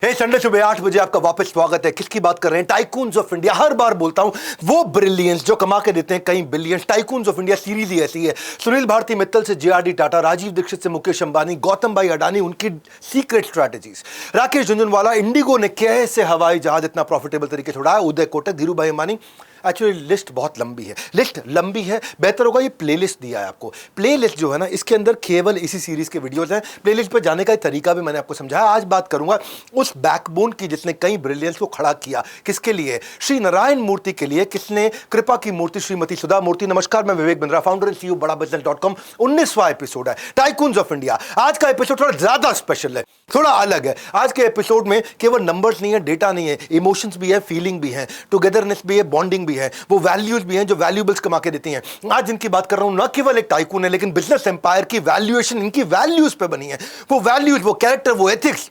हे Sunday सुबह 8 बजे आपका वापस स्वागत है। किसकी बात कर रहे हैं? Tycoons of India. हर बार बोलता हूं, वो ब्रिलियंस जो कमा के देते हैं कई billions. Tycoons of India series ही ऐसी है। सुनील भारती मित्तल से जेआरडी टाटा, राजीव दीक्षित से मुकेश अंबानी, गौतम भाई अडानी, उनकी secret strategies, Rakesh Jhunjhunwala, Indigo ने कैसे हवाई जहाज इतना प्रॉफिटेबल तरीके से उड़ाया, उदय कोटक, धीरू भाई अंबानी। एक्चुअली लिस्ट बहुत लंबी है, लिस्ट लंबी है। बेहतर होगा ये प्लेलिस्ट दिया है आपको। प्लेलिस्ट जो है ना, इसके अंदर केवल इसी सीरीज के वीडियोस हैं। प्लेलिस्ट पर जाने का तरीका भी मैंने आपको समझाया। आज बात करूंगा उस बैकबोन की जिसने कई ब्रिलियंस को खड़ा किया। किसके लिए? श्री नारायण मूर्ति के लिए। किसने? कृपा की मूर्ति श्रीमती सुधा मूर्ति। नमस्कार, मैं Vivek Bindra, founder and CEO बड़ाबिजनेस.com। 19वां एपिसोड है टाइकून्स ऑफ इंडिया। आज का एपिसोड थोड़ा ज्यादा स्पेशल है, थोड़ा अलग है। आज के एपिसोड में केवल नंबर्स नहीं है, डेटा नहीं है, इमोशंस भी है, फीलिंग भी है, टुगेदरनेस भी है, बॉन्डिंग भी है, वो वैल्यूज भी हैं जो वैल्यूएबल्स कमा के देती हैं। आज जिनकी बात कर रहा हूं, ना केवल एक टाइकून है, लेकिन बिजनेस एम्पायर की वैल्यूएशन इनकी वैल्यूज पे बनी है। वो वैल्यूज, वो कैरेक्टर, वो एथिक्स,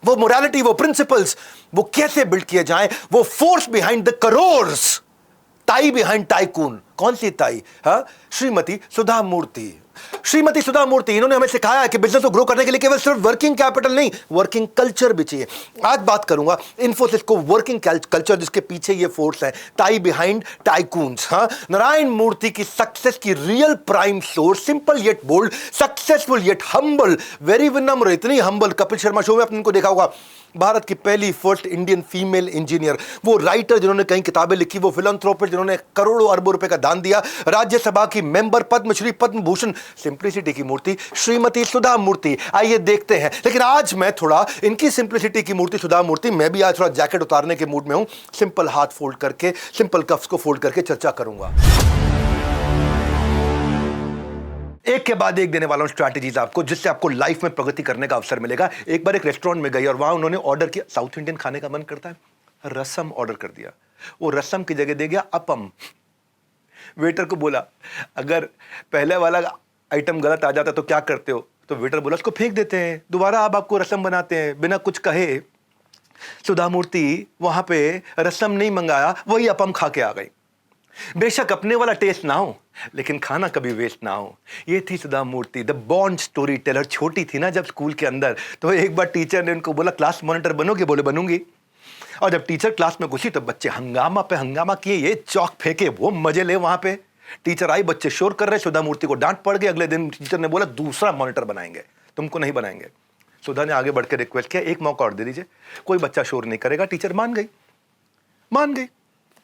वो मोरालिटी, वो प्रिंसिपल्स, वो कैसे बिल्ड किए जाएं, वो फोर्स बिहाइंड द करोर्स, ताई बिहाइंड टाइकून। कौन सी ताई? हाँ, श्रीमती सुधा मूर्ति। श्रीमती सुधा मूर्ति, इन्होंने हमें सिखाया है कि बिजनेस को ग्रो करने के लिए केवल सिर्फ वर्किंग कैपिटल नहीं, वर्किंग कल्चर भी चाहिए। आज बात करूंगा इन्फोसिस को वर्किंग कल्चर जिसके पीछे ये फोर्स है, ताई बिहाइंड टाइकून्स। हाँ, नारायण मूर्ति की सक्सेस की real prime source, simple yet bold, successful yet humble, very विनम्र, इतनी हम्बल। कपिल शर्मा शो में आपने इनको देखा होगा। भारत की पहली फर्स्ट इंडियन फीमेल इंजीनियर, वो राइटर जिन्होंने कई किताबें लिखी, वो फिलैंथ्रोपिस्ट जिन्होंने करोड़ों अरबों रुपए का दान दिया, राज्यसभा की मेंबर, पद्मश्री, पद्म भूषण, सिंप्लिसिटी की मूर्ति श्रीमती सुधा मूर्ति। आइए देखते हैं। लेकिन आज मैं थोड़ा इनकी सिंप्लिसिटी की मूर्ति सुधा मूर्ति, मैं भी आज थोड़ा जैकेट उतारने के मूड में हूं। सिंपल हाथ फोल्ड करके, सिंपल कफ्स को फोल्ड करके चर्चा करूंगा। एक के बाद एक देने वाला हूं स्ट्रैटेजीज आपको, जिससे आपको लाइफ में प्रगति करने का अवसर मिलेगा। एक बार एक रेस्टोरेंट में गई और वहां उन्होंने ऑर्डर किया, साउथ इंडियन खाने का मन करता है, रसम ऑर्डर कर दिया। वो रसम की जगह दे गया अपम। वेटर को बोला, अगर पहले वाला आइटम गलत आ जाता तो क्या करते हो? तो वेटर बोला, उसको फेंक देते हैं, दोबारा आप आपको रसम बनाते हैं। बिना कुछ कहे सुधा मूर्ति वहां पे रसम नहीं मंगाया, वही अपम खा के आ गई। बेशक अपने वाला टेस्ट ना हो, लेकिन खाना कभी वेस्ट ना हो। ये थी सुधा मूर्ति, द बॉन्ड स्टोरी टेलर। छोटी थी ना जब स्कूल के अंदर, तो एक बार टीचर ने उनको बोला, क्लास मॉनिटर बनोगे? बोले बनूंगी। और जब टीचर क्लास में घुसी तो बच्चे हंगामा पे हंगामा किए, ये चौक फेंके, वो मजे ले। वहां पे टीचर आई, बच्चे शोर कर रहे, सुधा मूर्ति को डांट पड़ गई। अगले दिन टीचर ने बोला, दूसरा मॉनिटर बनाएंगे, तुमको नहीं बनाएंगे। सुधा ने आगे बढ़ के रिक्वेस्ट किया, एक मौका और दे दीजिए, कोई बच्चा शोर नहीं करेगा। टीचर मान गई, मान गई।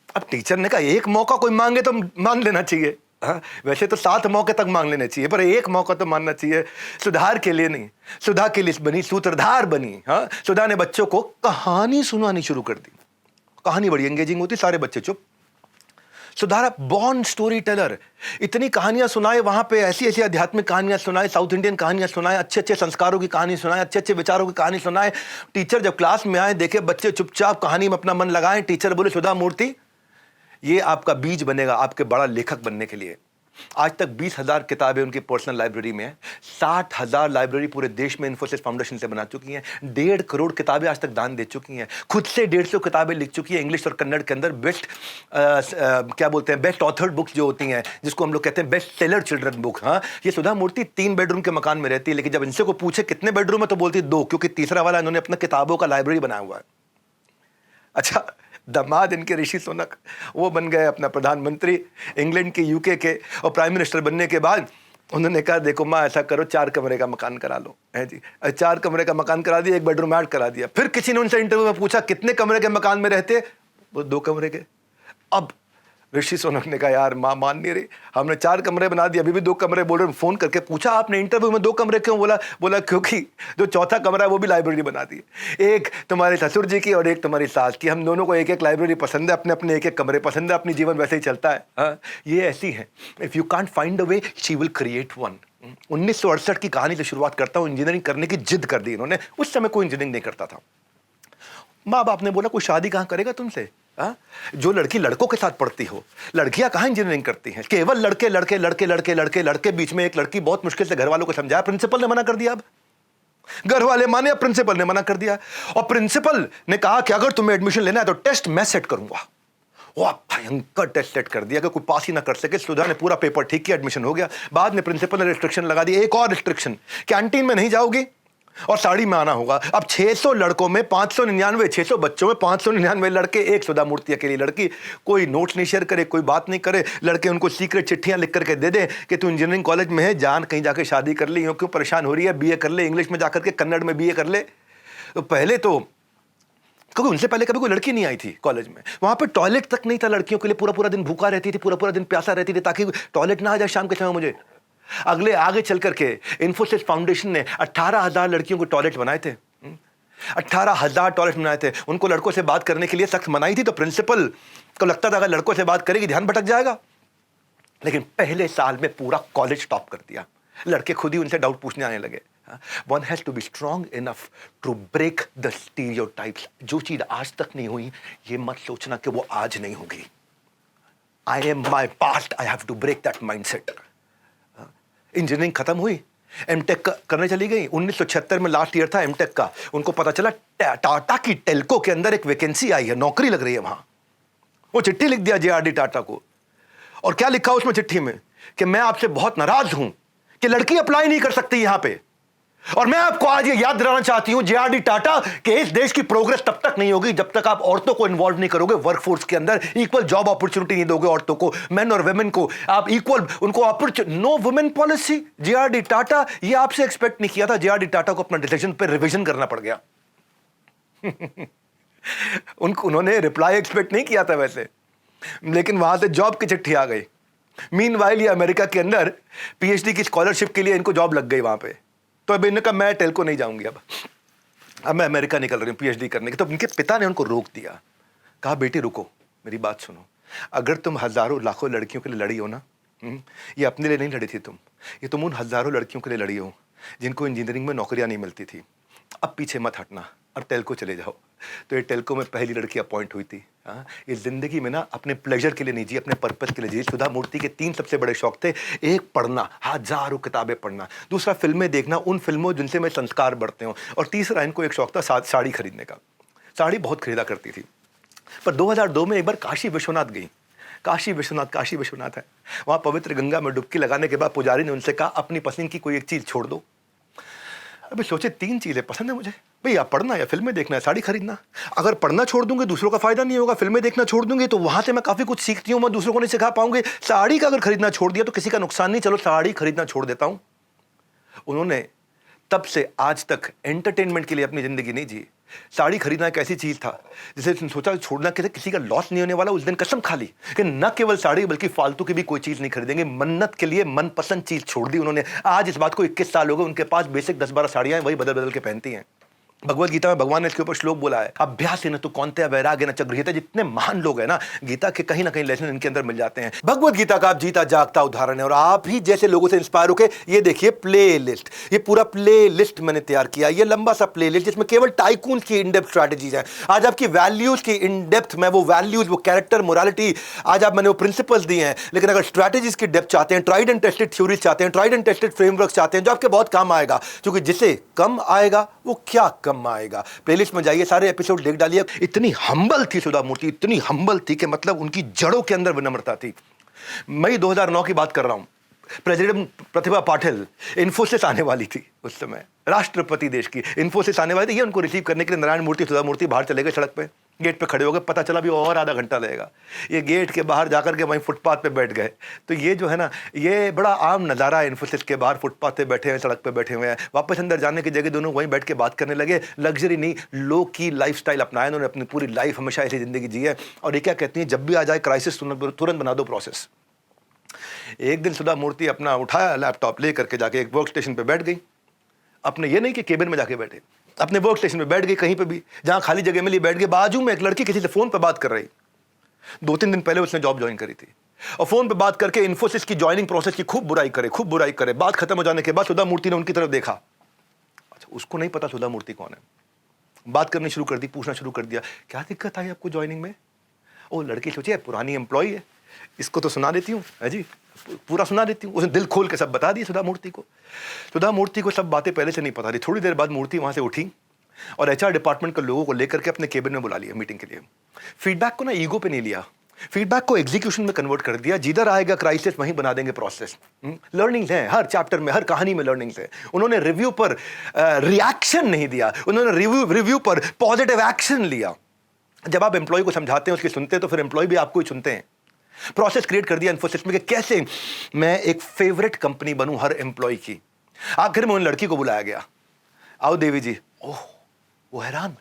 अब टीचर ने कहा, एक मौका कोई मांगे तो मान लेना चाहिए। हाँ, वैसे तो 7 मौके तक मांग लेने चाहिए, पर एक मौका तो मानना चाहिए। सुधार के लिए नहीं, सुधा के लिए बनी, सूत्रधार बनी। हाँ, सुधा ने बच्चों को कहानी सुनानी शुरू कर दी। कहानी बड़ी एंगेजिंग होती, सारे बच्चे चुप। सुधारा बॉर्न स्टोरी टेलर, इतनी कहानियां सुनाए वहां पे, ऐसी ऐसी आध्यात्मिक कहानियां सुनाए, साउथ इंडियन कहानियां सुनाए, अच्छे अच्छे संस्कारों की कहानी सुनाए, अच्छे अच्छे विचारों की कहानी सुनाए। टीचर जब क्लास में आए, देखे बच्चे चुपचाप कहानी में अपना मन लगाए, टीचर बोले, सुधा मूर्ति, ये आपका बीज बनेगा आपके बड़ा लेखक बनने के लिए। आज तक 20,000 किताबें उनकी पर्सनल लाइब्रेरी में है। 60,000 लाइब्रेरी पूरे देश में इन्फोसिस फाउंडेशन से बना चुकी हैं। 1.5 करोड़ किताबें आज तक दान दे चुकी हैं। खुद से 150 किताबें लिख चुकी है, इंग्लिश और कन्नड़ के अंदर। क्या बोलते हैं, बेस्ट ऑथर्ड बुक्स जो होती हैं, जिसको हम लोग कहते हैं बेस्ट सेलर चिल्ड्रन बुक। हाँ, ये सुधा मूर्ति 3 बेडरूम के मकान में रहती है, लेकिन जब इनसे को पूछे कितने बेडरूम है तो बोलती 2, क्योंकि तीसरा वाला इन्होंने अपना किताबों का लाइब्रेरी बनाया हुआ है। अच्छा, दामाद इनके ऋषि सुनक, वो बन गए अपना प्रधानमंत्री इंग्लैंड के, यूके के, और प्राइम मिनिस्टर बनने के बाद उन्होंने कहा, देखो माँ, ऐसा करो, 4 कमरे का मकान करा लो। है जी, 4 कमरे का मकान करा दिया, 1 बेडरूम ऐड करा दिया। फिर किसी ने उनसे इंटरव्यू में पूछा, कितने कमरे के मकान में रहते? वो 2 कमरे के। अब ऋषि सोनक ने कहा, यार माँ मान नहीं रही, हमने 4 कमरे बना दिए, अभी भी 2 कमरे बोल रहे। फोन करके पूछा, आपने इंटरव्यू में 2 कमरे क्यों? बोला क्योंकि जो चौथा कमरा है वो भी लाइब्रेरी बना दी, एक तुम्हारे ससुर जी की और एक तुम्हारी सास की। हम दोनों को एक एक लाइब्रेरी पसंद है, अपने अपने एक एक कमरे पसंद है, अपनी जीवन वैसे ही चलता है। हाँ, ये ऐसी है, if you can't find a way, she will create one. 1968 की कहानी से शुरुआत करता हूँ। इंजीनियरिंग करने की जिद कर दी इन्होंने। उस समय कोई इंजीनियरिंग नहीं करता था। माँ बाप ने बोला, कोई शादी कहाँ करेगा तुमसे? जो लड़की लड़कों के साथ पढ़ती हो, लड़कियां कहां इंजीनियरिंग करती हैं? केवल लड़के लड़के लड़के लड़के लड़के लड़के। बीच में एक लड़की बहुत मुश्किल से घर वालों को समझाया, प्रिंसिपल ने मना कर दिया। अब घर वाले माने, प्रिंसिपल ने मना कर दिया। और प्रिंसिपल ने कहा कि अगर तुम्हें एडमिशन लेना है तो टेस्ट मैं सेट करूंगा। वो भयंकर टेस्ट सेट कर दिया कि कोई पास ही ना कर सके। सुधा ने पूरा पेपर ठीक किया, एडमिशन हो गया। बाद में प्रिंसिपल ने रिस्ट्रिक्शन लगा दी, एक और रिस्ट्रिक्शन, कैंटीन में नहीं जाओगी, और साड़ी में आना होगा। अब 600 लड़कों में 599, 600 बच्चों में 599 लड़के, एक सुधा मूर्ति अकेली लड़की। कोई नोट्स नहीं शेयर करे, कोई बात नहीं करे, लड़के उनको सीक्रेट चिट्ठियां लिख करके दे दे कि तू इंजीनियरिंग कॉलेज में है, जान कहीं जाके शादी कर ले, क्यों परेशान हो रही है, बीए कर ले, इंग्लिश में जाकर के कन्नड़ में बीए कर ले। तो पहले तो क्योंकि उनसे पहले कभी कोई लड़की नहीं आई थी कॉलेज में, वहां पे टॉयलेट तक नहीं था लड़कियों के लिए, पूरा पूरा दिन भूखा रहती थी, पूरा पूरा दिन प्यासा रहती थी, ताकि टॉयलेट ना आ जाए शाम के समय मुझे। अगले आगे चल करके इन्फोसिस फाउंडेशन ने 18,000 लड़कियों को टॉयलेट बनाए थे। 18,000 टॉयलेट बनाए थे। उनको लड़कों से बात करने के लिए सख्त मनाही थी, तो प्रिंसिपल को लगता था अगर लड़कों से बात करेगी ध्यान भटक जाएगा। लेकिन पहले साल में पूरा कॉलेज टॉप कर दिया, लड़के खुद ही उनसे डाउट पूछने आने लगे। One has to be strong enough to break the stereotypes. जो चीज आज तक नहीं हुई, ये मत सोचना कि वो आज नहीं होगी। I am my past. I have to break that mindset. Engineering खत्म हुई, एमटेक करने चली गई। 1976 में लास्ट ईयर था एमटेक का। उनको पता चला टाटा की टेल्को के अंदर एक वैकेंसी आई है, नौकरी लग रही है वहां। वो चिट्ठी लिख दिया जेआरडी टाटा को, और क्या लिखा उसमें चिट्ठी में कि मैं आपसे बहुत नाराज हूं कि लड़की अप्लाई नहीं कर सकती यहां पे, और मैं आपको आज ये याद दिलाना चाहती हूं जेआरडी टाटा कि इस देश की प्रोग्रेस तब तक नहीं होगी जब तक आप औरतों को इन्वॉल्व नहीं करोगे वर्कफोर्स के अंदर, इक्वल जॉब अपॉर्चुनिटी नहीं दोगे औरतों को, मेन और वुमेन को आप इक्वल उनको opportunity. No women policy, JRD Tata, ये आपसे एक्सपेक्ट नहीं किया था। जेआरडी टाटा को अपना डिसीजन पे रिवीजन करना पड़ गया। उन्होंने रिप्लाई एक्सपेक्ट नहीं किया था वैसे, लेकिन वहां से जॉब की चिट्ठी आ गई। मीनवाइल ये अमेरिका के अंदर पीएचडी की स्कॉलरशिप के लिए इनको जॉब लग गई वहां पे। तो अब इन्होंने कहा मैं टेल्को नहीं जाऊंगी, अब मैं अमेरिका निकल रही हूँ पीएचडी करने की। तो उनके पिता ने उनको रोक दिया, कहा बेटी रुको, मेरी बात सुनो, अगर तुम हजारों लाखों लड़कियों के लिए लड़ी हो ना, ये अपने लिए नहीं लड़ी थी तुम उन हजारों लड़कियों के लिए लड़ी हो जिनको इंजीनियरिंग में नौकरियां नहीं मिलती थी। अब पीछे मत हटना और टेल्को चले जाओ। तो ये टेल्को में पहली लड़की अपॉइंट हुई थी। ये जिंदगी में ना अपने प्लेजर के लिए नहीं जी, अपने पर्पस के लिए जी। सुधा मूर्ति के 3 सबसे बड़े शौक थे, एक पढ़ना, हजारों किताबें पढ़ना, दूसरा फिल्में देखना, उन फिल्मों जिनसे में संस्कार बढ़ते हो, और तीसरा इनको एक शौक था साड़ी खरीदने का। साड़ी बहुत खरीदा करती थी। पर 2002 में एक बार काशी विश्वनाथ गई। काशी विश्वनाथ है, वहां पवित्र गंगा में डुबकी लगाने के बाद पुजारी ने उनसे कहा अपनी पसंद की कोई एक चीज छोड़ दो। अभी सोचे 3 चीजें पसंद है मुझे, भैया पढ़ना या फिल्में देखना है साड़ी खरीदना। अगर पढ़ना छोड़ दूंगी दूसरों का फायदा नहीं होगा, फिल्में देखना छोड़ दूंगी तो वहां से मैं काफी कुछ सीखती हूँ, मैं दूसरों को नहीं सिखा पाऊंगी। साड़ी का अगर खरीदना छोड़ दिया तो किसी का नुकसान नहीं, चलो साड़ी खरीदना छोड़ देता हूं। उन्होंने तब से आज तक एंटरटेनमेंट के लिए अपनी जिंदगी नहीं जी। साड़ी खरीदना एक ऐसी चीज था जिसे सोचा छोड़ना किसी का लॉस नहीं होने वाला। उस दिन कसम खा ली कि न केवल साड़ी बल्कि फालतू की भी कोई चीज नहीं खरीदेंगे। मन्नत के लिए मनपसंद चीज छोड़ दी उन्होंने। आज इस बात को 21 साल हो गए, उनके पास बेसिक 10-12 साड़ियां हैं, वही बदल बदल के पहनती हैं। भगवत गीता में भगवान ने इसके ऊपर श्लोक बोला है, अभ्यास न तो कौनते वैराग्य न च गृह्यते। जितने महान लोग हैं ना, गीता के कहीं ना कहीं लेसन इनके अंदर मिल जाते हैं। भगवत गीता का आप जीता जागता उदाहरण है, और आप ही जैसे लोगों से इंस्पायर होकर ये देखिए प्ले लिस्ट, ये पूरा प्ले लिस्ट मैंने तैयार किया। ये लंबा सा प्ले लिस्ट जिसमें केवल टाइकून की इनडेप्थ स्ट्रैटेजीज हैं। आज आपकी वैल्यूज की इनडेप्थ में वो वैल्यूज, वो कैरेक्टर, मोरालिटी, आज आप मैंने वो प्रिंसिपल्स दिए हैं। लेकिन अगर स्ट्रैटेजीज की डेप्थ चाहते हैं, ट्राइड एंड टेस्टेड थ्योरीज चाहते हैं, ट्राइड एंड टेस्टेड फ्रेमवर्क चाहते हैं जो आपके बहुत काम आएगा, क्योंकि जिसे कम आएगा वो क्या कम आएगा। प्लेलिस्ट में जाइए, सारे एपिसोड देख डालिए। इतनी हम्बल थी सुधा मूर्ति, इतनी हम्बल थी कि मतलब उनकी जड़ों के अंदर विनम्रता थी। मई 2009 की बात कर रहा हूं। प्रेसिडेंट प्रतिभा पाटिल इन्फोसिस आने वाली थी उस समय, राष्ट्रपति देश की इन्फोसिस आने वाली थी। ये उनको रिसीव करने के लिए नारायण मूर्ति, सुधा मूर्ति बाहर चले गए, सड़क पे गेट पे खड़े हो गए। पता चला भी और आधा घंटा लगेगा। ये गेट के बाहर जाकर के वहीं फुटपाथ पे बैठ गए। तो ये जो है ना, ये बड़ा आम नज़ारा है, इन्फोसिस के बाहर फुटपाथ पे बैठे हैं, सड़क पे बैठे हुए हैं। वापस अंदर जाने की जगह दोनों वहीं बैठ के बात करने लगे। लग्जरी नहीं, लो की लाइफस्टाइल अपनाया उन्होंने, अपनी पूरी लाइफ हमेशा ऐसी जिंदगी जी है। और ये क्या कहती हैं, जब भी आ जाए क्राइसिस तुरंत बना दो प्रोसेस। एक दिन सुधा मूर्ति अपना उठाया लैपटॉप ले करके जाके एक वर्क स्टेशन पे बैठ गई। अपने ये नहीं कि केबिन में जाके बैठे, अपने वर्क स्टेशन पे बैठ गई, कहीं पे भी जहां खाली जगह मिली बैठ गई। बाजू में एक लड़की किसी से फोन पे बात कर रही। 2-3 दिन पहले उसने जॉब ज्वाइन करी थी, और फोन पे बात करके इन्फोसिस की ज्वाइनिंग प्रोसेस की खूब बुराई करे। बात खत्म हो जाने के बाद सुधा मूर्ति ने उनकी तरफ देखा। अच्छा, उसको नहीं पता सुधा मूर्ति कौन है। बात करनी शुरू कर दी, पूछना शुरू कर दिया, क्या दिक्कत आई आपको ज्वाइनिंग में? ओ लड़की सोचिए पुरानी एम्प्लॉई है, इसको तो सुना देती हूँ है जी, पूरा सुना देती हूँ। उसने दिल खोल के सब बता दिया सुधा मूर्ति को। सुधा मूर्ति को सब बातें पहले से नहीं पता थी। थोड़ी देर बाद मूर्ति वहां से उठी और एचआर डिपार्टमेंट के लोगों को लेकर के अपने केबिन में बुला लिया मीटिंग के लिए। फीडबैक को ना ईगो पे नहीं लिया, फीडबैक को एग्जीक्यूशन में कन्वर्ट कर दिया। जिधर आएगा क्राइसिस वहीं बना देंगे प्रोसेस। लर्निंग्स हैं हर चैप्टर में, हर कहानी में लर्निंग्स है। उन्होंने रिव्यू पर रिएक्शन नहीं दिया, उन्होंने रिव्यू पर पॉजिटिव एक्शन लिया। जब आप एम्प्लॉय को समझाते हैं, उसकी सुनते हैं, तो फिर एम्प्लॉय भी आपको ही सुनते हैं। प्रोसेस क्रिएट कर दिया इन्फोसिस में कि कैसे मैं एक फेवरेट कंपनी बनूं हर एम्प्लॉय की। आखिर में उन लड़की को बुलाया गया, आओ देवी जी। ओह, वो हैरान,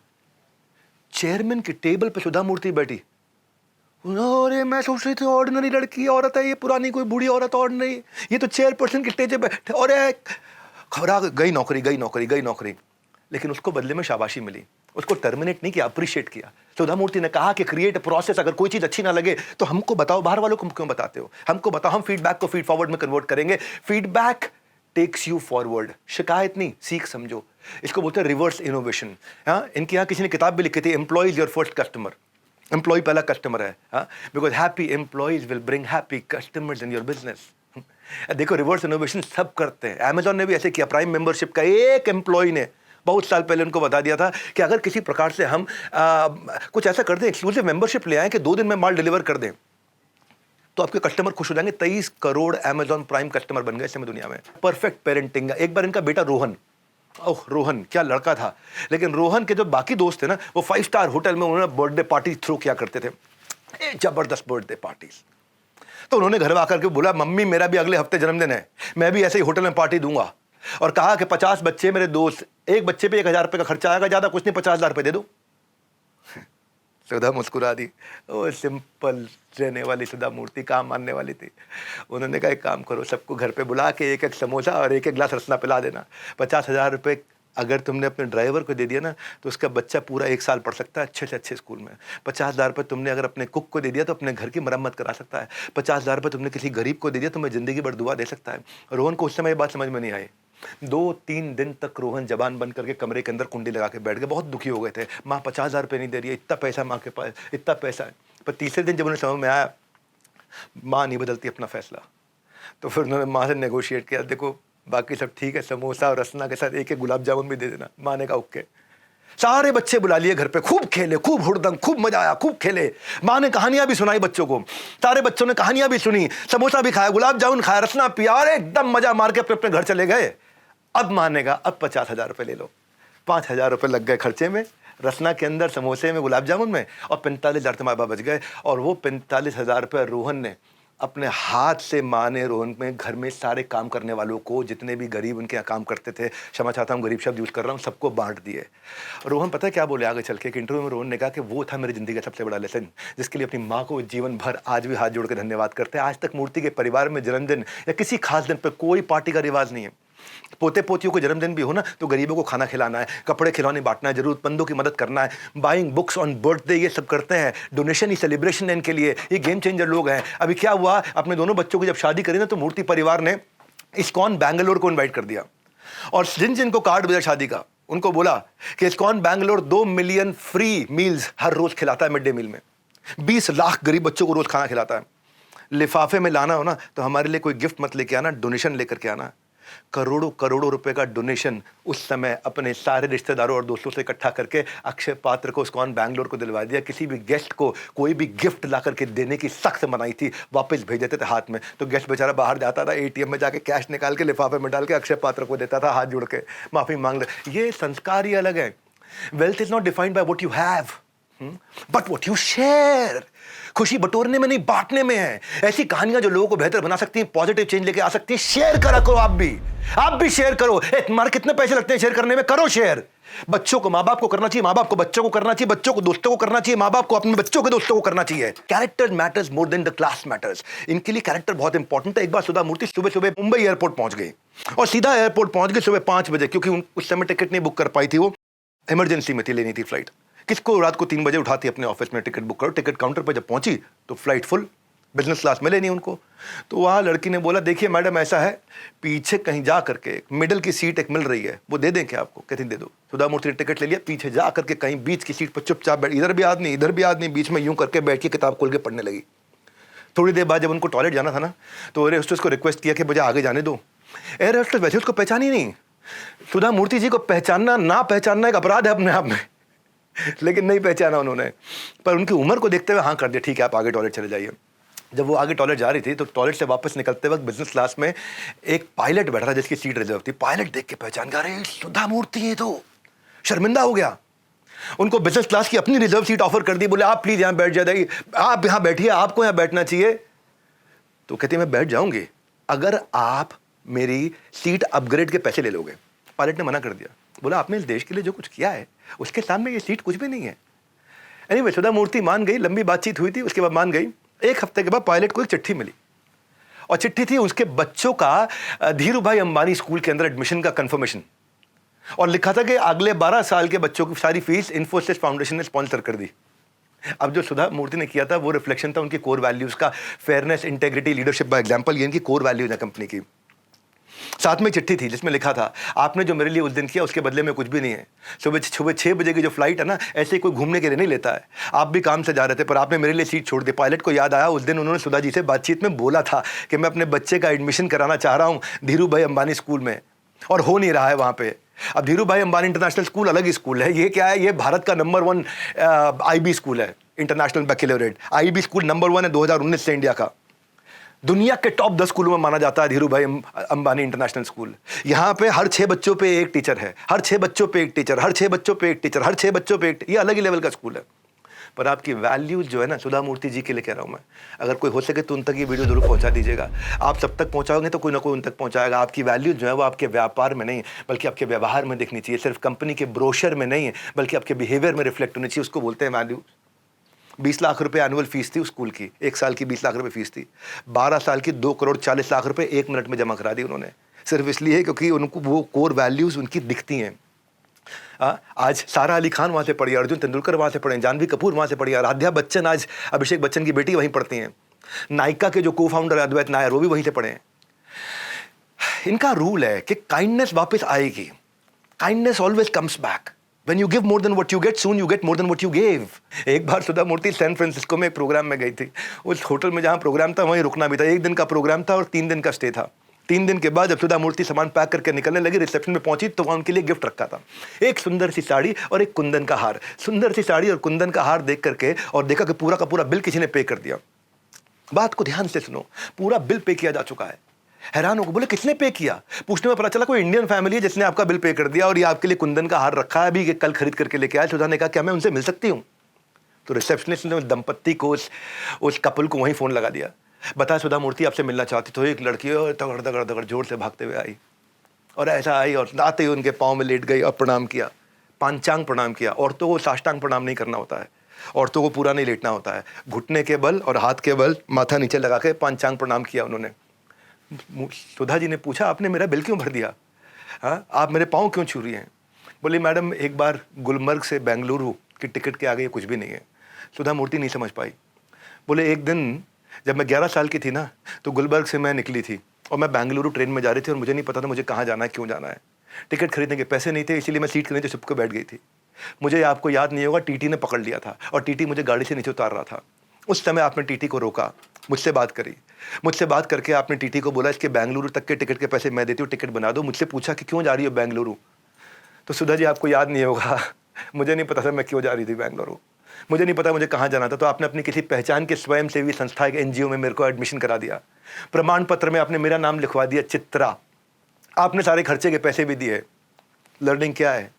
चेयरमैन की टेबल पे सुधा मूर्ति बैठी। अरे मैं सोच रही थी ऑर्डिनरी लड़की औरत है ये, पुरानी कोई बूढ़ी औरत ऑर्डिनरी, ये तो चेयरपर्सन की स्टेज पे बैठे। और खबरा गई नौकरी, गई नौकरी, गई नौकरी। लेकिन उसको बदले में शाबाशी मिली, उसको टर्मिनेट नहीं किया, अप्रिशिएट किया। सुधा मूर्ति ने कहा कि क्रिएट प्रोसेस, अगर कोई चीज अच्छी ना लगे तो हमको बताओ, बाहर वालों को क्यों बताते हो, हमको बताओ, हम फीडबैक को फीड फॉरवर्ड में कन्वर्ट करेंगे। फीडबैक टेक्स यू फॉरवर्ड, शिकायत नहीं, सीख समझो। इसको बोलते हैं रिवर्स इनोवेशन। हाँ, इनके यहाँ किसी ने किताब भी लिखी थी, employees your first customer. Employee पहला कस्टमर है, because happy employees will bring happy customers in your business. देखो रिवर्स इनोवेशन सब करते हैं। अमेजॉन ने भी ऐसे किया। प्राइम मेंबरशिप का एक एम्प्लॉय ने बहुत साल पहले उनको बता दिया था कि अगर किसी प्रकार से हम कुछ ऐसा कर दें, एक्सक्लूसिव मेंबरशिप ले आए कि 2 दिन में माल डिलीवर कर दें, तो आपके कस्टमर खुश हो जाएंगे। 23 करोड़ अमेजॉन प्राइम कस्टमर बन गए इस समय दुनिया में। Perfect parenting. एक बार इनका बेटा रोहन, ओह रोहन क्या लड़का था, लेकिन रोहन के जो बाकी दोस्त थे ना, वो 5 स्टार होटल में उन्होंने बर्थडे पार्टी थ्रो किया करते थे, जबरदस्त बर्थडे पार्टीज। तो उन्होंने घर में आकर के बोला, मम्मी मेरा भी अगले हफ्ते जन्मदिन है, मैं भी ऐसे ही होटल में पार्टी दूंगा। और कहा कि 50 बच्चे मेरे दोस्त, एक बच्चे पे 1000 रुपये का खर्चा आएगा, ज्यादा कुछ नहीं, 50,000 रुपये दे दो। सुधा मुस्कुरा दी। वो सिंपल रहने वाली सुधा मूर्ति, काम मानने वाली थी। उन्होंने कहा एक काम करो, सबको घर पे बुला के एक एक समोसा और एक एक गिलास रसना पिला देना। 50,000 रुपये अगर तुमने अपने ड्राइवर को दे दिया ना, तो उसका बच्चा पूरा 1 साल पढ़ सकता है अच्छे से अच्छे स्कूल में। 50,000 रुपये तुमने अगर अपने कुक को दे दिया तो अपने घर की मरम्मत करा सकता है। 50,000 रुपये तुमने किसी गरीब को दे दिया तो मैं ज़िंदगी भर दुआ दे सकता है। रोहन को उस समय ये बात समझ में नहीं आई। 2-3 दिन तक रोहन जबान बंद करके कमरे के अंदर कुंडी लगा के बैठ गए। बहुत दुखी हो गए थे, माँ 50,000 रुपये नहीं दे रही है, इतना पैसा माँ के पास, इतना पैसा है। पर तीसरे दिन जब उन्हें समझ में आया माँ नहीं बदलती अपना फैसला, तो फिर उन्होंने माँ से नेगोशिएट किया, देखो बाकी सब ठीक है, समोसा और रसना के साथ एक एक गुलाब जामुन भी दे देना। माँ ने कहा ओके। सारे बच्चे बुला लिए घर पे, खूब खेले, खूब हुड़दंग, खूब मजा आया, खूब खेले। माँ ने कहानियां भी सुनाई बच्चों को, सारे बच्चों ने कहानियां भी सुनी, समोसा भी खाया, गुलाब जामुन खाया, रसना पिया, और एकदम मजा मार के अपने घर चले गए। अब माने का अब 50,000 रुपये ले लो। 5,000 रुपये लग गए खर्चे में, रसना के अंदर, समोसे में, गुलाब जामुन में, और 45,000 तुम्हारे पास बच गए। और वो 45,000 रुपये रोहन ने अपने हाथ से, माँ ने रोहन में घर में सारे काम करने वालों को, जितने भी गरीब उनके यहाँ काम करते थे, क्षमा चाहता हूँ गरीब शब्द यूज़ कर रहा हूँ, सबको बांट दिए। रोहन पता है क्या बोले आगे चल के, एक इंटरव्यू में रोहन ने कहा कि वो था मेरी ज़िंदगी का सबसे बड़ा लेसन, जिसके लिए अपनी माँ को जीवन भर आज भी हाथ जोड़ के धन्यवाद करते हैं। आज तक मूर्ति के परिवार में जन्मदिन या किसी खास दिन पर कोई पार्टी का रिवाज नहीं है। पोते पोतियों को जन्मदिन भी हो ना, तो गरीबों को खाना खिलाना है, कपड़े खिलौने बांटना है, जरूरतमंदों की मदद करना है, बाइंग बुक्स ऑन बर्थडे, ये सब करते हैं। डोनेशन ही सेलिब्रेशन है इनके लिए, ये गेम चेंजर लोग हैं। अभी क्या हुआ, अपने दोनों बच्चों की जब शादी करी ना, तो मूर्ति परिवार ने इस्कॉन बैंगलोर को इन्वाइट कर दिया, और जिनको कार्ड भेजा शादी का, उनको बोला कि ISKCON Bangalore 2 million free meals हर रोज खिलाता है मिड डे मील में। 20 लाख गरीब बच्चों को रोज खाना खिलाता है। लिफाफे में लाना हो ना तो हमारे लिए कोई गिफ्ट मत लेके आना, डोनेशन लेकर के आना। करोड़ों करोड़ों रुपए का डोनेशन उस समय अपने सारे रिश्तेदारों और दोस्तों से इकट्ठा करके अक्षय पात्र को इस्कॉन बैंगलोर को दिलवा दिया। किसी भी गेस्ट को कोई भी गिफ्ट ला करके देने की सख्त मनाही थी, वापस भेज देते थे हाथ में। तो गेस्ट बेचारा बाहर जाता था, एटीएम में जाके कैश निकाल के लिफाफे में डाल के अक्षय पात्र को देता था, हाथ जोड़ के माफी मांग ले। ये संस्कार ही अलग है। Wealth is not defined by what you have but what you share. खुशी बटोरने में नहीं, बांटने में है। ऐसी कहानियां जो लोगों को बेहतर बना सकती हैं, पॉजिटिव चेंज लेके आ सकती हैं। शेयर करा करो, आप भी शेयर करो। तुम्हारे कितने पैसे लगते हैं शेयर करने में, करो शेयर। बच्चों को माँ बाप को करना चाहिए, माँ बाप को बच्चों को करना चाहिए, बच्चों को दोस्तों को करना चाहिए, माँ बाप को अपने बच्चों के दोस्तों को करना चाहिए। Character matters more than the class matters. इनके लिए कैरेक्टर बहुत इंपॉर्टेंट है। एक बार सुधा मूर्ति सुबह सुबह मुंबई एयरपोर्ट पहुंच गई, और सीधा एयरपोर्ट पहुंच गई सुबह 5 बजे, क्योंकि उस समय टिकट नहीं बुक कर पाई थी, वो इमरजेंसी में थी, लेनी थी फ्लाइट। किसको रात को 3 बजे उठाती अपने ऑफिस में, टिकट बुक करो। टिकट काउंटर पर जब पहुंची तो फ्लाइट फुल, बिजनेस क्लास में लेनी उनको। तो वहाँ लड़की ने बोला, देखिए मैडम ऐसा है, पीछे कहीं जा करके मिडिल की सीट एक मिल रही है, वो दे दें क्या आपको? कहती दे दो। सुधा मूर्ति ने टिकट ले लिया, पीछे जा करके कहीं बीच की सीट पर चुपचाप बैठ, इधर भी आदमी इधर भी आदमी, बीच में यूं करके बैठ के किताब खोल के पढ़ने लगी। थोड़ी देर बाद जब उनको टॉयलेट जाना था ना, तो एयर होस्टेस को रिक्वेस्ट किया कि मुझे आगे जाने दो। एयर होस्टेस वैसे उसको पहचानी नहीं। सुधा मूर्ति जी को पहचानना ना पहचानना एक अपराध है अपने आप में। लेकिन नहीं पहचाना उन्होंने। पर उनकी उम्र को देखते हुए हाँ कर दिया, ठीक है आप आगे टॉयलेट चले जाइए। जब वो आगे टॉयलेट जा रही थी तो टॉयलेट से वापस निकलते वक्त बिजनेस क्लास में एक पायलट बैठा था जिसकी सीट रिजर्व थी। पायलट देख के पहचान गया, अरे सुधा मूर्ति है, तो शर्मिंदा हो गया। उनको बिजनेस क्लास की अपनी रिजर्व सीट ऑफर कर दी, बोले आप प्लीज यहां बैठ जाइए, आप यहां बैठिए, आपको यहां बैठना चाहिए। तो कहती मैं बैठ जाऊंगी अगर आप मेरी सीट अपग्रेड के पैसे ले लोगे। पायलट ने मना कर दिया, बोला आपने इस देश के लिए जो कुछ किया है उसके सामने ये सीट कुछ भी नहीं है। एनीवे सुधा मूर्ति मान गई, लंबी बातचीत हुई थी, उसके बाद मान गई। एक हफ्ते के बाद पायलट को एक चिट्ठी मिली और चिट्ठी थी उसके बच्चों का धीरू भाई अंबानी स्कूल के अंदर एडमिशन का कंफर्मेशन, और लिखा था कि अगले 12 साल के बच्चों की सारी फीस इन्फोसिस फाउंडेशन ने स्पॉन्सर कर दी। अब जो सुधा मूर्ति ने किया था वो रिफ्लेक्शन था उनकी कोर वैल्यूज का, fairness, integrity, leadership by example, ये इनकी कोर वैल्यूज है कंपनी की। साथ में चिट्ठी थी जिसमें लिखा था आपने जो मेरे लिए उस दिन किया उसके बदले में कुछ भी नहीं है। सुबह 6 बजे की जो फ्लाइट है ना, ऐसे ही कोई घूमने के लिए नहीं लेता है। आप भी काम से जा रहे थे पर आपने मेरे लिए सीट छोड़ दी। पायलट को याद आया उस दिन उन्होंने सुधा जी से बातचीत में बोला था कि मैं अपने बच्चे का एडमिशन कराना चाह रहा हूँ धीरू भाई अंबानी स्कूल में, और हो नहीं रहा है वहाँ पे। अब धीरू भाई अंबानी इंटरनेशनल स्कूल अलग ही स्कूल है, ये क्या है, ये भारत का नंबर 1 IB स्कूल है, इंटरनेशनल बैकलॉरेट IB स्कूल नंबर 1 है 2019 से इंडिया का। दुनिया के टॉप 10 स्कूलों में माना जाता है धीरू भाई अंबानी इंटरनेशनल स्कूल। यहाँ पे हर 6 बच्चों पे एक टीचर है, हर 6 बच्चों पे एक टीचर, हर 6 बच्चों पे एक टीचर, हर 6 बच्चों पे एक, ये अलग ही लेवल का स्कूल है। पर आपकी वैल्यूज जो है ना, सुधा मूर्ति जी के लिए कह रहा हूँ मैं, अगर कोई हो सके तो उन तक ये वीडियो जरूर पहुंचा दीजिएगा। आप सब तक पहुंचाओगे तो कोई ना कोई उन तक पहुंचाएगा। आपकी वैल्यूज जो है वो आपके व्यापार में नहीं बल्कि आपके व्यवहार में दिखनी चाहिए, सिर्फ कंपनी के ब्रोशर में नहीं है बल्कि आपके बिहेवियर में रिफ्लेक्ट होनी चाहिए। उसको बोलते हैं वैल्यूज। 20 लाख रुपए एनुअल फीस थी उस स्कूल की, 1 साल की 20 लाख रुपए फीस थी। 12 साल की 2 करोड़ 40 लाख रुपए 1 मिनट में जमा करा दी उन्होंने, सिर्फ इसलिए क्योंकि उनको वो कोर वैल्यूज उनकी दिखती हैं। आज सारा अली खान वहाँ से पढ़ी, अर्जुन तेंदुलकर वहाँ से पढ़े, जानवी कपूर वहाँ से पढ़ी, आराध्या बच्चन, आज अभिषेक बच्चन की बेटी वहीं पढ़ती हैं, नायका के जो को फाउंडर अद्वैत नायर वो भी वहीं से पढ़े हैं। इनका रूल है कि काइंडनेस वापस आएगी, kindness always comes back. When you give more than what you get, soon you get more than what you gave. एक बार सुधा मूर्ति सैन फ्रांसिस्को में एक प्रोग्राम में गई थी। उस होटल में जहाँ प्रोग्राम था वहीं रुकना भी था। 1 दिन का प्रोग्राम था और 3 दिन का स्टे था। 3 दिन के बाद जब सुधा मूर्ति सामान पैक करके निकलने लगी, रिसेप्शन में पहुंची तो वहाँ उनके लिए गिफ्ट रखा था, एक सुंदर सी साड़ी और एक कुंदन का हार। सुंदर सी साड़ी और कुंदन का हार देख करके और देखा कि पूरा का पूरा बिल किसी ने पे कर दिया। बात को ध्यान से सुनो, पूरा बिल पे किया जा चुका है। हैरान होकर बोले किसने पे किया? पूछने में पता चला कोई इंडियन फैमिली है जिसने आपका बिल पे कर दिया और ये आपके लिए कुंदन का हार रखा है, अभी कल खरीद करके लेके आया। सुधा ने कहा क्या मैं उनसे मिल सकती हूँ? तो रिसेप्शनिस्ट ने दंपत्ति को, उस कपल को वहीं फोन लगा दिया। बता सुधा मूर्ति आपसे मिलना चाहती। तो एक लड़की और दगड़ दगड़ दगड़ जोर से भागते हुए आई और ऐसा आई और आते ही उनके पाँव में लेट गई और प्रणाम किया, पांचांग प्रणाम किया। औरतों को साष्टांग प्रणाम नहीं करना होता है, औरतों को पूरा नहीं लेटना होता है। घुटने के बल और हाथ के बल माथा नीचे लगा के पांचांग प्रणाम किया उन्होंने। सुधा जी ने पूछा आपने मेरा बिल क्यों भर दिया? हाँ, आप मेरे पाँव क्यों छू रही हैं? बोली मैडम एक बार गुलमर्ग से बेंगलुरु की टिकट के आगे ये कुछ भी नहीं है। सुधा मूर्ति नहीं समझ पाई। बोले एक दिन जब मैं 11 साल की थी ना, तो गुलमर्ग से मैं निकली थी और मैं बेंगलुरु ट्रेन में जा रही थी और मुझे नहीं पता था मुझे कहाँ जाना है, क्यों जाना है। टिकट खरीदने के पैसे नहीं थे, इसीलिए मैं सीट के नीचे छुप के बैठ गई थी। मुझे आपको याद नहीं होगा, टीटी ने पकड़ लिया था और टीटी मुझे गाड़ी से नीचे उतार रहा था। उस समय आपने टीटी को रोका, मुझसे बात करी, मुझसे बात करके आपने टीटी को बोला इसके बेंगलुरु तक के टिकट के पैसे मैं देती हूँ, टिकट बना दो। मुझसे पूछा कि क्यों जा रही हो बेंगलुरु? तो सुधा जी आपको याद नहीं होगा, मुझे नहीं पता था मैं क्यों जा रही थी बेंगलुरु, मुझे नहीं पता मुझे कहाँ जाना था। तो आपने अपनी किसी पहचान के स्वयंसेवी संस्था के NGO में मेरे को एडमिशन करा दिया। प्रमाण पत्र में आपने मेरा नाम लिखवा दिया चित्रा। आपने सारे खर्चे के पैसे भी दिए। लर्निंग क्या है?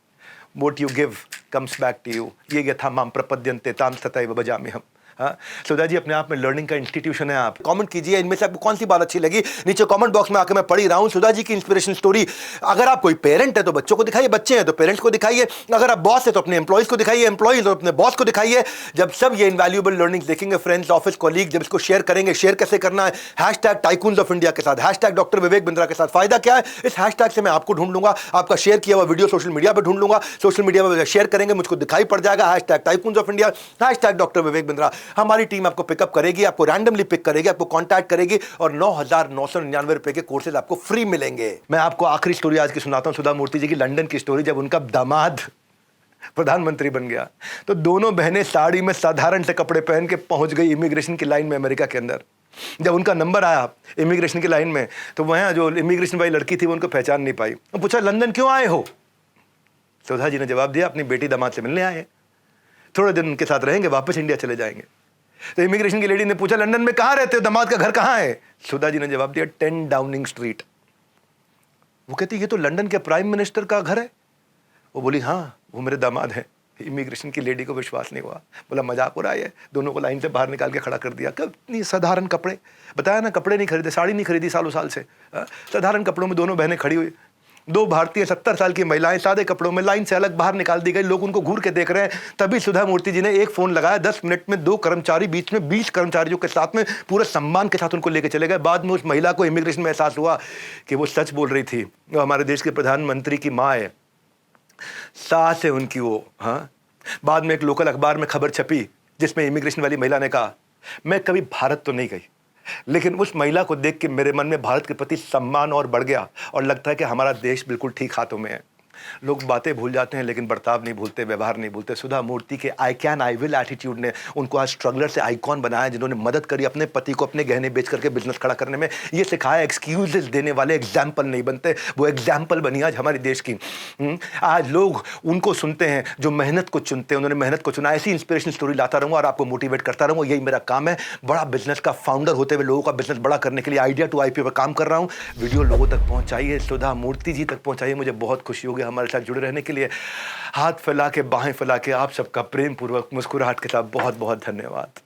What you give comes back to you। ये यथा माम प्रपद्यन्ते ताम तथैव भजाम्यहम्। हाँ, सुधा जी अपने आप में लर्निंग का इंस्टीट्यूशन है। आप कमेंट कीजिए इनमें से आपको कौन सी बात अच्छी लगी, नीचे कमेंट बॉक्स में आकर मैं पढ़ ही रहा हूँ सुधा जी की इंस्पिरेशन स्टोरी। अगर आप कोई पेरेंट है तो बच्चों को दिखाइए, बच्चे हैं तो पेरेंट्स को दिखाइए, अगर आप बॉस है तो अपने एम्प्लॉइज को दिखाइए, एम्प्लॉइज तो अपने बॉस को दिखाइए। जब सब ये इनवैल्यूएबल लर्निंग देखेंगे, फ्रेंड्स, ऑफिस कॉलीग, जब इसको शेयर करेंगे, शेयर कैसे करना है? हैशटैग टाइकून्स ऑफ इंडिया के साथ, हैशटैग डॉक्टर विवेक बिंद्रा के साथ। फायदा क्या है? इस हैशटैग से मैं आपको ढूंढ लूंगा, आपका शेयर किया हुआ वीडियो सोशल मीडिया पर ढूंढ लूंगा, सोशल मीडिया पर शेयर करेंगे, मुझको दिखाई पड़ जाएगा hashtag tycoons of India, hashtag doctor Vivek Bindra. हमारी टीम आपको पिकअप करेगी, आपको रैंडमली पिक करेगी, आपको कांटेक्ट करेगी और 9,999 रुपए के कोर्सेज आपको फ्री मिलेंगे। मैं आपको आखिरी स्टोरी आज की सुनाता हूं, सुधा मूर्ति जी की लंदन की स्टोरी। जब उनका दामाद प्रधानमंत्री बन गया तो दोनों बहनें साड़ी में साधारण से कपड़े पहन के पहुंच गई इमिग्रेशन की लाइन में अमेरिका के अंदर। जब उनका नंबर आया इमिग्रेशन की लाइन में तो वहां जो इमिग्रेशन वाली लड़की थी वो उनको पहचान नहीं पाई। पूछा लंदन क्यों आए हो? सुधा जी ने जवाब दिया अपनी बेटी दामाद से मिलने आए। थोड़े दिन उनके साथ रहेंगे, वापस इंडिया चले जाएंगे। तो इमिग्रेशन की लेडी ने पूछा, लंदन में कहाँ रहते हो, दामाद का घर कहाँ है? सुधा जी ने जवाब दिया, 10 डाउनिंग स्ट्रीट। वो कहती, ये तो लंदन के प्राइम मिनिस्टर का घर है। वो बोली, हाँ वो मेरे दामाद हैं। इमिग्रेशन की लेडी को विश्वास नहीं हुआ, बोला मजाक हो रहा है। दोनों को लाइन से बाहर निकाल के खड़ा कर दिया। कितनी साधारण कपड़े, बताया ना, कपड़े नहीं खरीदे, साड़ी नहीं खरीदी सालों साल से, साधारण कपड़ों में दोनों बहनें खड़ी हुई। 2 भारतीय 70 साल की महिलाएं सादे कपड़ों में लाइन से अलग बाहर निकाल दी गई। लोग उनको घूर के देख रहे हैं। तभी सुधा मूर्ति जी ने एक फोन लगाया। 10 मिनट में 2 कर्मचारी, बीच में 20 कर्मचारियों के साथ में पूरे सम्मान के साथ उनको लेके चले गए। बाद में उस महिला को इमिग्रेशन में एहसास हुआ कि वो सच बोल रही थी। वो हमारे देश के प्रधानमंत्री की माँ है, सास है उनकी वो। हाँ, बाद में एक लोकल अखबार में खबर छपी जिसमें इमिग्रेशन वाली महिला ने कहा, मैं कभी भारत तो नहीं गई, लेकिन उस महिला को देख के मेरे मन में भारत के प्रति सम्मान और बढ़ गया और लगता है कि हमारा देश बिल्कुल ठीक हाथों में है। लोग बातें भूल जाते हैं लेकिन बर्ताव नहीं भूलते, व्यवहार नहीं भूलते। सुधा मूर्ति के I can I will attitude ने उनको आज स्ट्रगलर से आइकॉन बनाया, जिन्होंने मदद करी अपने पति को अपने गहने बेच करके बिजनेस खड़ा करने में। ये सिखाया एक्सक्यूजेस देने वाले एग्जाम्पल नहीं बनते, वो एग्जाम्पल बनी आज हमारे देश की। आज लोग उनको सुनते हैं जो मेहनत को चुनते हैं। उन्होंने मेहनत को चुना। ऐसी इंस्पिरेशनल स्टोरी लाता रहूँगा और आपको मोटिवेट करता रहूँगा। यही मेरा काम है। बड़ा बिजनेस का फाउंडर होते हुए लोगों का बिजनेस बड़ा करने के लिए आइडिया टू आईपीओ पर काम कर रहा हूँ। वीडियो लोगों तक पहुँचाइए, सुधा मूर्ति जी तक पहुँचाइए। मुझे बहुत खुशी होगी हमारे साथ जुड़े रहने के लिए। हाथ फैला के, बाहें फैला के, आप सबका प्रेम पूर्वक मुस्कुराहट के साथ बहुत बहुत धन्यवाद।